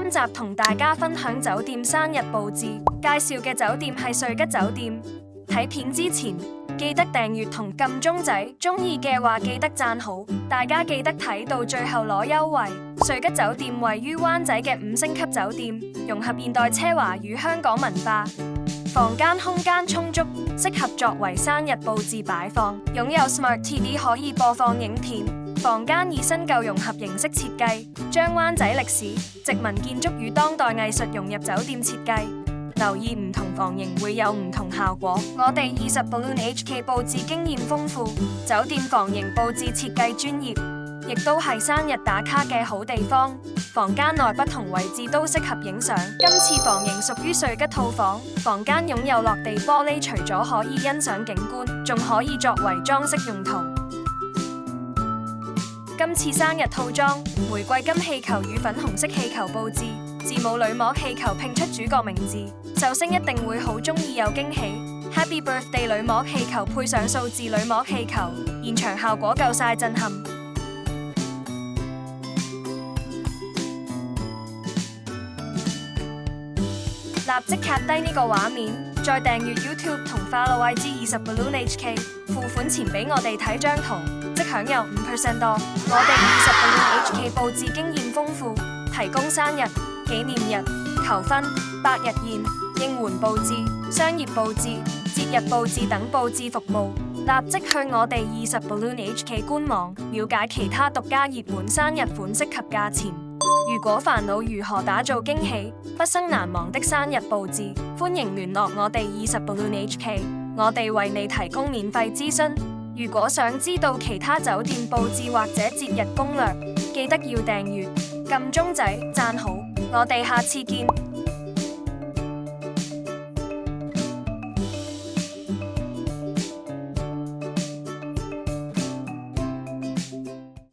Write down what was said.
今集同大家分享酒店生日佈置，介紹嘅酒店係瑞吉酒店。睇片之前記得訂閱同撳鐘仔，鍾意嘅話記得讚好，大家記得睇到最後攞優惠。瑞吉酒店位於灣仔嘅5星級酒店，融合現代奢華與香港文化，房間空間充足，適合作為生日佈置擺放，擁有 Smart TV 可以播放影片。房間以新舊融合形式設計，將灣仔歷史、殖民建築與當代藝術融入酒店設計。留意唔同房型會有唔同效果。我哋20 Balloon HK 佈置經驗豐富，酒店房型佈置設計專業，亦都係生日打卡嘅好地方。房間內不同位置都適合影相。今次房型屬於瑞吉套房，房間擁有落地玻璃，除咗可以欣賞景觀，仲可以作為裝飾用途。今次生日套裝，玫瑰金氣球與粉紅色氣球佈置，字母鋁膜氣球拼出主角名字，壽星一定會好鍾意有驚喜。Happy Birthday 鋁膜氣球配上數字鋁膜氣球，現場效果夠晒震撼。立即卡低呢個畫面，再訂閱 YouTube 同 Follow IG 20 Balloon HK， 付款前俾我哋睇張圖，即享有5% off。我哋20 Balloon HK 佈置經驗豐富，提供生日、紀念日、求婚、百日宴、應援佈置、商業佈置、節日佈置等佈置服務。立即去我哋20 Balloon HK 官網，了解其他獨家熱門生日款式及價錢。如果煩惱如何打造驚喜、畢生難忘的生日佈置，歡迎聯絡我哋20 Balloon HK， 我哋為你提供免費諮詢。如果想知道其他酒店佈置或者節日攻略，記得要訂閱、撳鐘仔、讚好。我哋下次見。